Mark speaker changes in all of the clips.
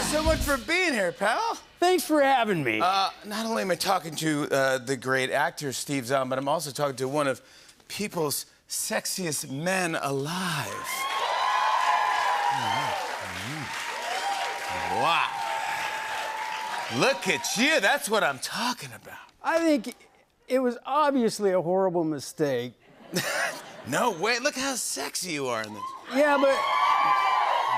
Speaker 1: so much for being here, pal.
Speaker 2: Thanks for having me.
Speaker 1: Not only am I talking to the great actor Steve Zahn, but I'm also talking to one of people's sexiest men alive. Wow. Look at you. That's what I'm talking about.
Speaker 2: I think it was obviously a horrible mistake.
Speaker 1: No way. Look how sexy you are in this.
Speaker 2: Yeah, but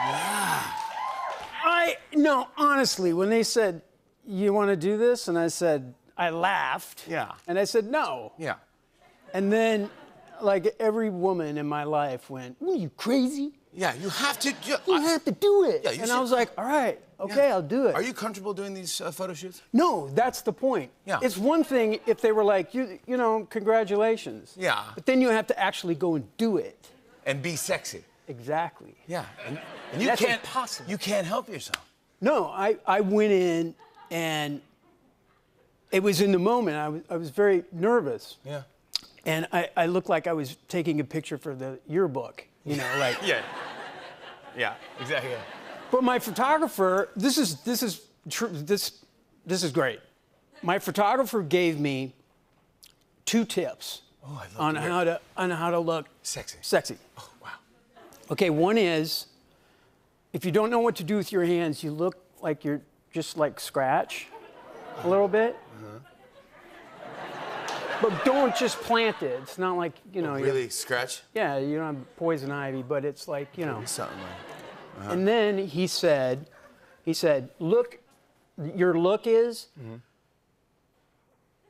Speaker 1: Yeah.
Speaker 2: no, honestly, when they said, you want to do this? And I said, I laughed.
Speaker 1: Yeah.
Speaker 2: And I said, no.
Speaker 1: Yeah.
Speaker 2: And then, like, every woman in my life went, what, are you crazy?
Speaker 1: Yeah, you have to.
Speaker 2: You have to do it.
Speaker 1: Yeah, you
Speaker 2: and
Speaker 1: should-
Speaker 2: I was like, all right, okay,
Speaker 1: Yeah.
Speaker 2: I'll do it.
Speaker 1: Are you comfortable doing these photo shoots?
Speaker 2: No, that's the point.
Speaker 1: Yeah.
Speaker 2: It's one thing if they were like, you know, congratulations.
Speaker 1: Yeah.
Speaker 2: But then you have to actually go and do it.
Speaker 1: And be sexy.
Speaker 2: Exactly.
Speaker 1: Yeah. And you
Speaker 2: That's
Speaker 1: can't.
Speaker 2: impossible.
Speaker 1: You can't help yourself.
Speaker 2: No, I went in and it was in the moment. I was very nervous.
Speaker 1: Yeah.
Speaker 2: And I looked like I was taking a picture for the yearbook, you know, like.
Speaker 1: Yeah. Yeah. Exactly.
Speaker 2: But my photographer, this is great. My photographer gave me 2 tips on how to look
Speaker 1: Sexy. Oh, wow.
Speaker 2: Okay, one is, if you don't know what to do with your hands, you look like you're just like scratch a little bit. But don't just plant it. It's not like, you know.
Speaker 1: Really scratch?
Speaker 2: Yeah, you don't have poison ivy, but it's like, you know.
Speaker 1: Something like.
Speaker 2: And then he said, look, your look is,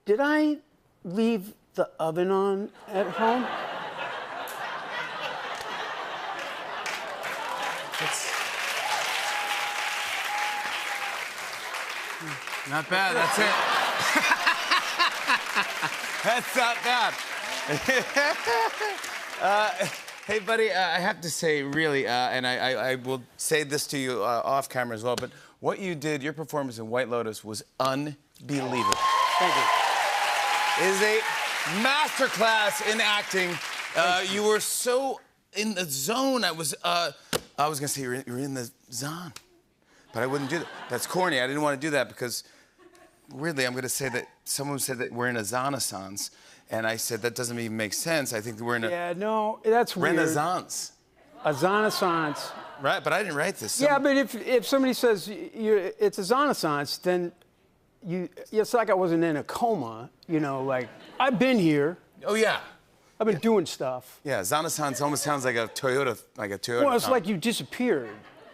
Speaker 2: did I leave the oven on at home?
Speaker 1: Not bad. That's it. That's not bad. Hey, buddy, I have to say, really, and I will say this to you off camera as well, but what you did, your performance in White Lotus was unbelievable.
Speaker 2: Thank you.
Speaker 1: It is a masterclass in acting. You were so in the zone. I was gonna say you're in the zone, but I wouldn't do that. That's corny. I didn't want to do that because, weirdly, I'm gonna say that someone said that we're in a renaissance. And I said, that doesn't even make sense. I think we're in a
Speaker 2: Yeah, no, that's weird.
Speaker 1: renaissance.
Speaker 2: A renaissance.
Speaker 1: Right, but I didn't write this.
Speaker 2: Yeah, but if somebody says it's a renaissance, then it's like I wasn't in a coma, you know, like, I've been here.
Speaker 1: Oh, yeah.
Speaker 2: I've been doing stuff.
Speaker 1: Yeah, renaissance almost sounds like a Toyota,
Speaker 2: Well, it's like you disappeared,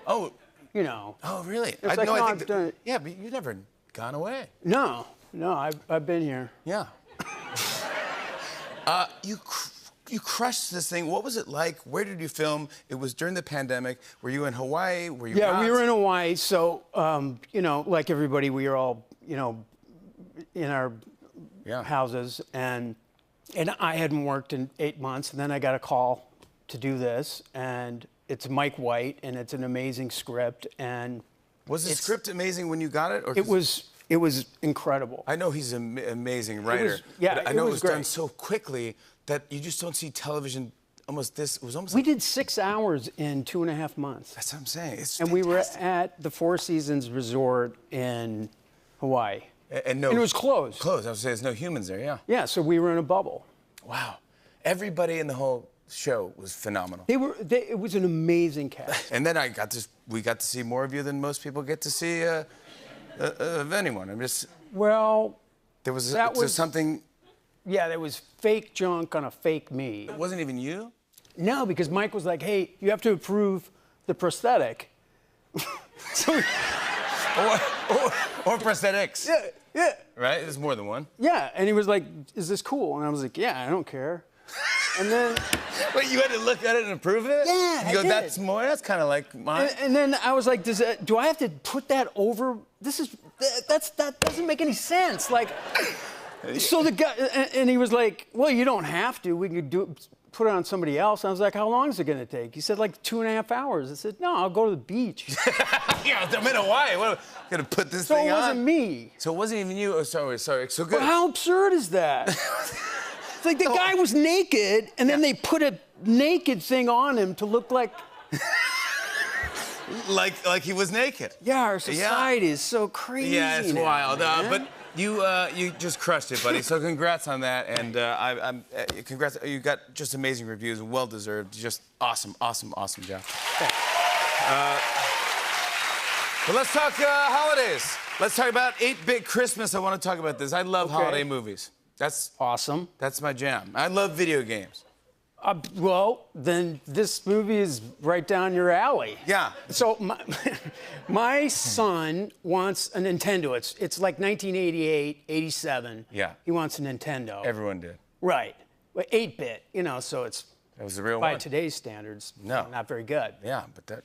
Speaker 1: Oh,
Speaker 2: you know.
Speaker 1: oh, really?
Speaker 2: It's like, no, I've done it.
Speaker 1: Yeah, but you've never gone away.
Speaker 2: No, I've been here.
Speaker 1: Yeah. You crushed this thing. What was it like? Where did you film? It was during the pandemic. Were you in Hawaii? Were you
Speaker 2: Yeah,
Speaker 1: not?
Speaker 2: we were in Hawaii, so, you know, like everybody, we were all, you know, in our houses, and I hadn't worked in 8 months, and then I got a call to do this, and it's Mike White, and it's an amazing script, and...
Speaker 1: Was the script amazing when you got it? Or
Speaker 2: It was incredible.
Speaker 1: I know he's an amazing writer.
Speaker 2: Yeah,
Speaker 1: but I know it was done
Speaker 2: great.
Speaker 1: so quickly that you just don't see television almost this. It was almost
Speaker 2: We
Speaker 1: like,
Speaker 2: did 6 hours in 2.5 months.
Speaker 1: that's what I'm saying. It's
Speaker 2: And we were
Speaker 1: fantastic.
Speaker 2: at the Four Seasons Resort in Hawaii.
Speaker 1: And
Speaker 2: it was closed.
Speaker 1: Closed. I was saying there's no humans there, yeah.
Speaker 2: Yeah, so we were in a bubble.
Speaker 1: Wow. Everybody in the whole show was phenomenal.
Speaker 2: It was an amazing cast.
Speaker 1: And then we got to see more of you than most people get to see of anyone. I'm just,
Speaker 2: Well,
Speaker 1: there was something,
Speaker 2: yeah, there was fake junk on a fake me.
Speaker 1: it wasn't even you?
Speaker 2: No, because Mike was like, hey, you have to approve the prosthetic. So,
Speaker 1: Or prosthetics.
Speaker 2: yeah.
Speaker 1: Right? There's more than one.
Speaker 2: Yeah, and he was like, is this cool? And I was like, yeah, I don't care. And then...
Speaker 1: Wait, you had to look at it and approve it?
Speaker 2: Yeah,
Speaker 1: You go,
Speaker 2: I did.
Speaker 1: that's kind of like mine.
Speaker 2: And then I was like, do I have to put that over? That doesn't make any sense. Like, so the guy, and he was like, well, you don't have to. We could put it on somebody else. And I was like, how long is it going to take? He said, like 2.5 hours. I said, no, I'll go to the beach.
Speaker 1: Yeah, I'm in Hawaii. What, gonna put this
Speaker 2: So
Speaker 1: thing
Speaker 2: it
Speaker 1: on?
Speaker 2: wasn't me.
Speaker 1: So it wasn't even you. Oh, sorry. So good.
Speaker 2: But how absurd is that? It's like the guy was naked, and then they put a naked thing on him to look like...
Speaker 1: Like he was naked.
Speaker 2: Yeah, our society is so crazy.
Speaker 1: Yeah, it's
Speaker 2: now,
Speaker 1: wild.
Speaker 2: man.
Speaker 1: But you just crushed it, buddy. So congrats on that, and congrats. You got just amazing reviews, well deserved. Just awesome job. But let's talk holidays. Let's talk about 8-Bit Christmas. I want to talk about this. I love holiday movies. That's
Speaker 2: awesome.
Speaker 1: That's my jam. I love video games.
Speaker 2: Well, then this movie is right down your alley.
Speaker 1: Yeah.
Speaker 2: So my son wants a Nintendo. It's like 1988, 87.
Speaker 1: Yeah.
Speaker 2: He wants a Nintendo.
Speaker 1: Everyone did.
Speaker 2: Right. 8-bit, so it's
Speaker 1: That was the real
Speaker 2: by
Speaker 1: one.
Speaker 2: today's standards,
Speaker 1: No.
Speaker 2: not very good.
Speaker 1: Yeah, but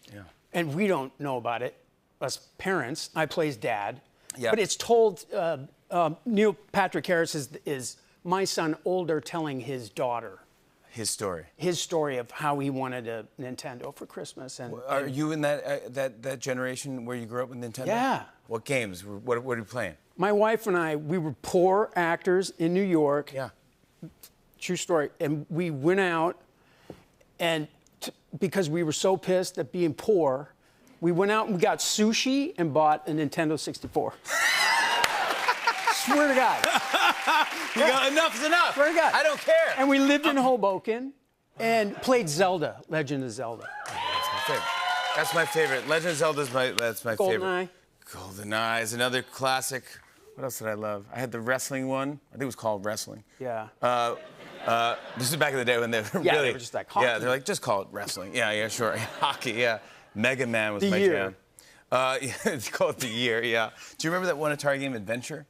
Speaker 2: And we don't know about it, us parents. I play his dad.
Speaker 1: Yeah.
Speaker 2: But it's told, Neil Patrick Harris is my son older telling his daughter
Speaker 1: his story.
Speaker 2: his story of how he wanted a Nintendo for Christmas. And
Speaker 1: Are you in that generation where you grew up with Nintendo?
Speaker 2: Yeah.
Speaker 1: What games? What are you playing?
Speaker 2: my wife and I, we were poor actors in New York.
Speaker 1: Yeah.
Speaker 2: True story. And we went out, and because we were so pissed at being poor, we went out and we got sushi and bought a Nintendo 64. Swear to God.
Speaker 1: You go, enough's enough.
Speaker 2: Swear to God.
Speaker 1: I don't care.
Speaker 2: And we lived in Hoboken and played Zelda, Legend of Zelda.
Speaker 1: That's my favorite. That's my favorite. Legend of Zelda's that's my favorite.
Speaker 2: GoldenEye.
Speaker 1: GoldenEye is another classic. What else did I love? I had the wrestling one. I think it was called wrestling.
Speaker 2: Yeah.
Speaker 1: This is back in the day when they were
Speaker 2: Yeah,
Speaker 1: really.
Speaker 2: they were just like hockey.
Speaker 1: Yeah, they're like, just call it wrestling. Yeah, sure. Hockey, yeah. Mega Man was
Speaker 2: The
Speaker 1: my
Speaker 2: Year.
Speaker 1: jam. Yeah, it's called The Year, yeah. Do you remember that one Atari game, Adventure?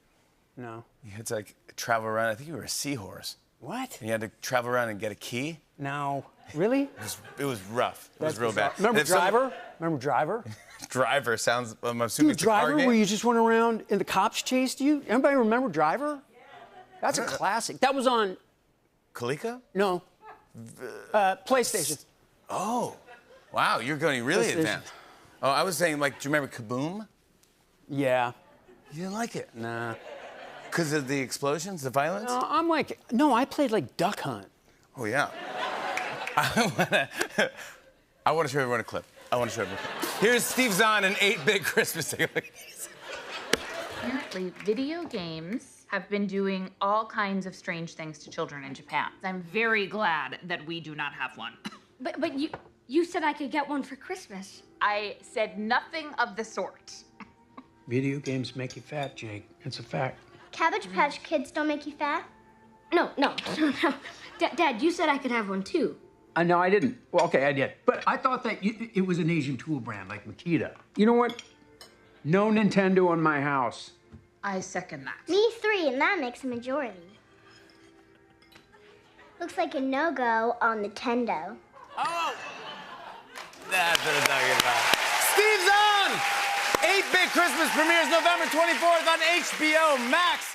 Speaker 2: No.
Speaker 1: You had to like travel around. I think you were a seahorse.
Speaker 2: What?
Speaker 1: And you had to travel around and get a key.
Speaker 2: No. Really?
Speaker 1: It was rough. It was real
Speaker 2: bizarre.
Speaker 1: bad.
Speaker 2: Remember
Speaker 1: And if someone-
Speaker 2: Driver? Remember Driver?
Speaker 1: Driver sounds. I'm assuming
Speaker 2: Dude,
Speaker 1: it's a car
Speaker 2: Driver,
Speaker 1: game.
Speaker 2: where you just went around and the cops chased you? Anybody remember Driver? That's a classic. That was on,
Speaker 1: Kalika?
Speaker 2: no, PlayStation.
Speaker 1: Oh, wow! You're going really
Speaker 2: PlayStation.
Speaker 1: advanced. Oh, I was saying, like, do you remember Kaboom?
Speaker 2: Yeah.
Speaker 1: You didn't like it
Speaker 2: Nah.
Speaker 1: because of the explosions, the violence.
Speaker 2: No, I'm like, no, I played like Duck Hunt.
Speaker 1: Oh yeah. I want to show everyone a clip. Here's Steve Zahn in 8-Bit Christmas.
Speaker 3: Apparently, video games have been doing all kinds of strange things to children in Japan. I'm very glad that we do not have one.
Speaker 4: But you said I could get one for Christmas.
Speaker 3: I said nothing of the sort.
Speaker 2: Video games make you fat, Jake. It's a fact.
Speaker 5: Cabbage Patch Kids don't make you fat?
Speaker 4: No. Dad, you said I could have one too.
Speaker 2: No, I didn't. Well, okay, I did. But I thought that it was an Asian tool brand like Makita. You know what? No Nintendo in my house.
Speaker 3: I second that.
Speaker 5: Me 3, and that makes a majority. Looks like a no-go on Nintendo.
Speaker 1: Oh! That's what I'm talking about. Steve Zahn! 8-Bit Christmas premieres November 24th on HBO Max.